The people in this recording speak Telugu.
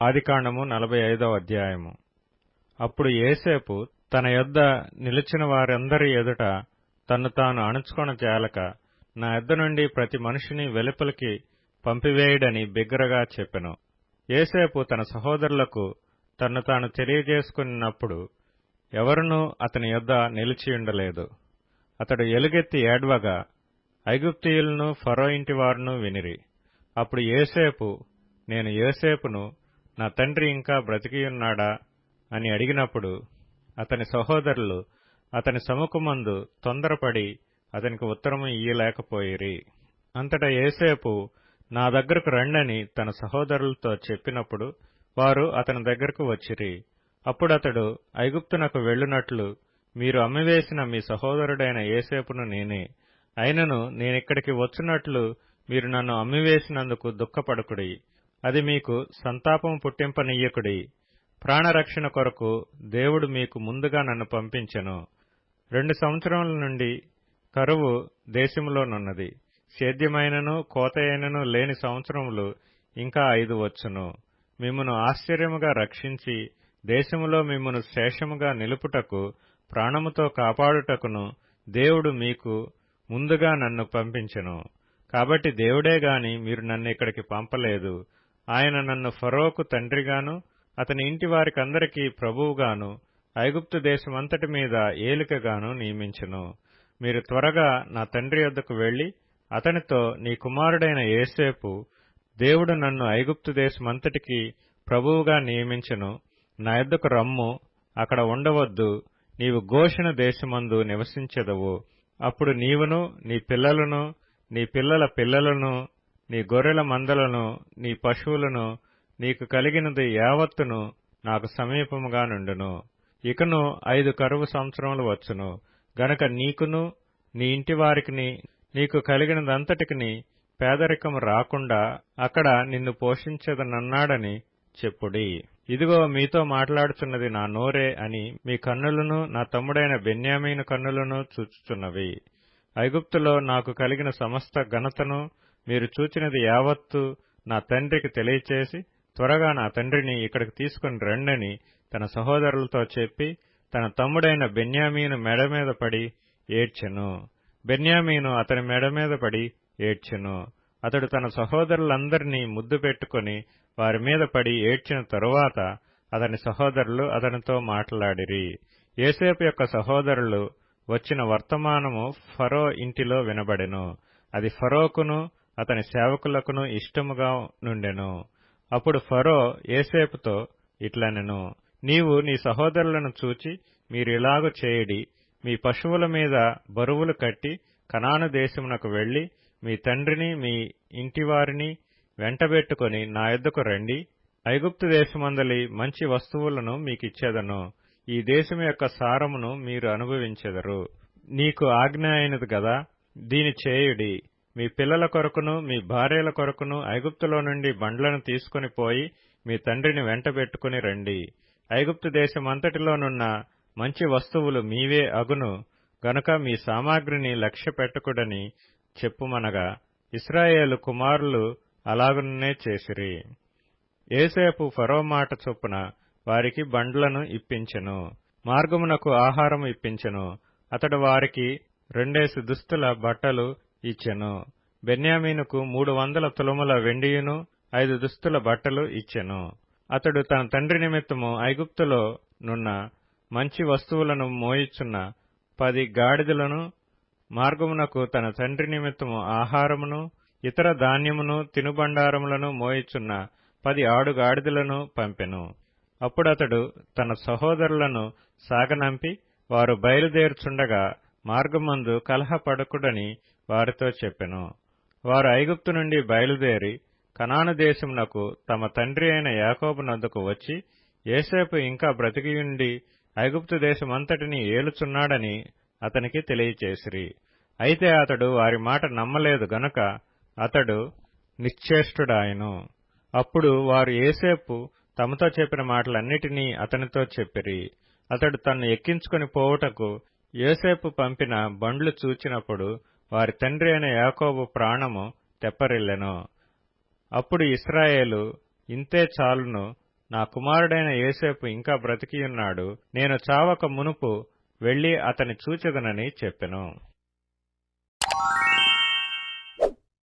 ఆదికాండము 45వ అధ్యాయము. అప్పుడు యోసేపు తన యొద్ద నిలిచిన వారందరి ఎదుట తన్ను తాను అణుచుకొనజాలక, నా యొద్ద నుండి ప్రతి మనిషిని వెలుపలికి పంపివేయుడని బిగ్గరగా చెప్పెను. యోసేపు తన సహోదరులకు తన్ను తాను తెలియజేసుకున్నప్పుడు ఎవరునూ అతని యొద్ద నిలిచియుండలేదు. అతడు ఎలుగెత్తి ఏడ్వగా ఐగుప్తీయులను ఫరో ఇంటివారును వినిరి. అప్పుడు యోసేపు, నేను యోసేపును, నా తండ్రి ఇంకా బ్రతికియున్నాడా అని అడిగినప్పుడు అతని సహోదరులు అతని సముఖమందు తొందరపడి అతనికి ఉత్తరము ఇయ్యలేకపోయిరి. అంతటా యోసేపు, నా దగ్గరకు రండని తన సహోదరులతో చెప్పినప్పుడు వారు అతని దగ్గరకు వచ్చిరి. అప్పుడతడు, ఐగుప్తునకు వెళ్ళునట్లు మీరు అమ్మివేసిన మీ సహోదరుడైన యోసేపును నేనే. అయినను నేనిక్కడికి వచ్చునట్లు మీరు నన్ను అమ్మివేసినందుకు దుఃఖపడకుడి. అది మీకు సంతాపం పుట్టింపనీయకుడి. ప్రాణరక్షణ కొరకు దేవుడు మీకు ముందుగా నన్ను పంపించెను. 2 సంవత్సరముల నుండి కరువు దేశములోనున్నది. సేద్యమైనను కోతయైనను లేని సంవత్సరములు ఇంకా 5 వచ్చును. మిమ్మును ఆశ్చర్యముగా రక్షించి దేశములో మిమ్మును శేషముగా నిలుపుటకు ప్రాణముతో కాపాడుటకును దేవుడు మీకు ముందుగా నన్ను పంపించెను. కాబట్టి దేవుడే గాని మీరు నన్ను ఇక్కడికి పంపలేదు. ఆయన నన్ను ఫరోకు తండ్రిగాను అతని ఇంటి వారికందరికీ ప్రభువుగాను ఐగుప్తు దేశమంతటి మీద ఏలికగాను నియమించెను. మీరు త్వరగా నా తండ్రి యొద్దకు వెళ్లి అతనితో, నీ కుమారుడైన యోసేపు దేవుడు నన్ను ఐగుప్తు దేశమంతటికి ప్రభువుగా నియమించెను, నా యొద్దకు రమ్ము, అక్కడ ఉండవద్దు, నీవు గోషెను దేశమందు నివసించెదవు. అప్పుడు నీవును నీ పిల్లలను నీ పిల్లల పిల్లలను నీ గొర్రెల మందలను నీ పశువులను నీకు కలిగినది యావత్తును నాకు సమీపముగా నుండును. ఇకను 5 కరువు సంవత్సరములు వచ్చును గనక నీకును నీ ఇంటి వారికిని నీకు కలిగినదంతటికిని పేదరికము రాకుండా అక్కడ నిన్ను పోషించెదనన్నాడని చెప్పుడి. ఇదిగో మీతో మాట్లాడుచున్నది నా నోరే అని మీ కన్నులను నా తమ్ముడైన బెన్యామీను కన్నులను చూచుచున్నవి. ఐగుప్తులో నాకు కలిగిన సమస్త ఘనతను మీరు చూచినది యావత్తు నా తండ్రికి తెలియచేసి త్వరగా నా తండ్రిని ఇక్కడికి తీసుకుని రండని తన సహోదరులతో చెప్పి తన తమ్ముడైన బెన్యామీను మెడ మీద పడి ఏడ్చెను. బెన్యామీను అతని మెడ మీద పడి ఏడ్చెను. అతడు తన సహోదరులందరినీ ముద్దు పెట్టుకుని వారి మీద పడి ఏడ్చిన తరువాత అతని సహోదరులు అతనితో మాట్లాడిరి. యోసేపు యొక్క సహోదరులు వచ్చిన వర్తమానము ఫరో ఇంటిలో వినబడెను. అది ఫరోకును అతని సేవకులకును ఇష్టముగా నుండెను. అప్పుడు ఫరో యోసేపుతో ఇట్లనెను, నీవు నీ సహోదరులను చూచి మీరిలాగు చేయుడి, మీ పశువుల మీద బరువులు కట్టి కనాను దేశమునకు వెళ్లి మీ తండ్రిని మీ ఇంటివారిని వెంటబెట్టుకుని నా యొద్దకు రండి. ఐగుప్తు దేశమందలి మంచి వస్తువులను మీకిచ్చేదను. ఈ దేశం యొక్క సారమును మీరు అనుభవించెదరు. నీకు ఆజ్ఞ అయినది గదా, దీని చేయుడి. మీ పిల్లల కొరకును మీ భార్యల కొరకును ఐగుప్తులో నుండి బండ్లను తీసుకుని పోయి మీ తండ్రిని వెంటబెట్టుకుని రండి. ఐగుప్తు దేశమంతటిలోనున్న మంచి వస్తువులు మీవే అగును గనుక మీ సామాగ్రిని లక్ష్య పెట్టకుడని చెప్పుమనగా ఇశ్రాయేలు కుమారులు అలాగుననే చేసిరి. యోసేపు ఫరో మాట చొప్పున వారికి బండ్లను ఇప్పించెను, మార్గమునకు ఆహారము ఇప్పించెను. అతడు వారికి 2 దుస్తుల బట్టలు ఇచ్చెను. బెన్యామీనుకు 300 తులముల వెండియును 5 దుస్తుల బట్టలు ఇచ్చెను. అతడు తన తండ్రి నిమిత్తము ఐగుప్తులో నున్న మంచి వస్తువులను మోయిచున్న 10 గాడిదలను, మార్గమునకు తన తండ్రి నిమిత్తము ఆహారమును ఇతర ధాన్యమును తినుబండారములను మోయిచున్న 10 ఆడుగాడిదలను పంపెను. అప్పుడతడు తన సహోదరులను సాగనంపి వారు బయలుదేరుచుండగా మార్గమందు కలహపడకుడని వారితో చెప్పెను. వారు ఐగుప్తు నుండి బయలుదేరి కనాను దేశమునకు తమ తండ్రి అయిన యాకోబు నొద్దకు వచ్చి యోసేపు ఇంకా బ్రతికియుండి ఐగుప్తు దేశమంతటిని ఏలుచున్నాడని అతనికి తెలియచేసిరి. అయితే అతడు వారి మాట నమ్మలేదు గనుక అతడు నిశ్చేష్టుడాయెను. అప్పుడు వారు యోసేపు తమతో చెప్పిన మాటలన్నిటినీ అతనితో చెప్పిరి. అతడు తన్ను ఎక్కించుకుని పోవుటకు యోసేపు పంపిన బండ్లు చూచినప్పుడు వారి తండ్రి అయిన యాకోబు ప్రాణము తెప్పరిల్లెను. అప్పుడు ఇశ్రాయేలు, ఇంతే చాలును, నా కుమారుడైన యోసేపు ఇంకా బ్రతికియున్నాడు, నేను చావక మునుపు వెళ్లి అతని చూచెదనని చెప్పెను.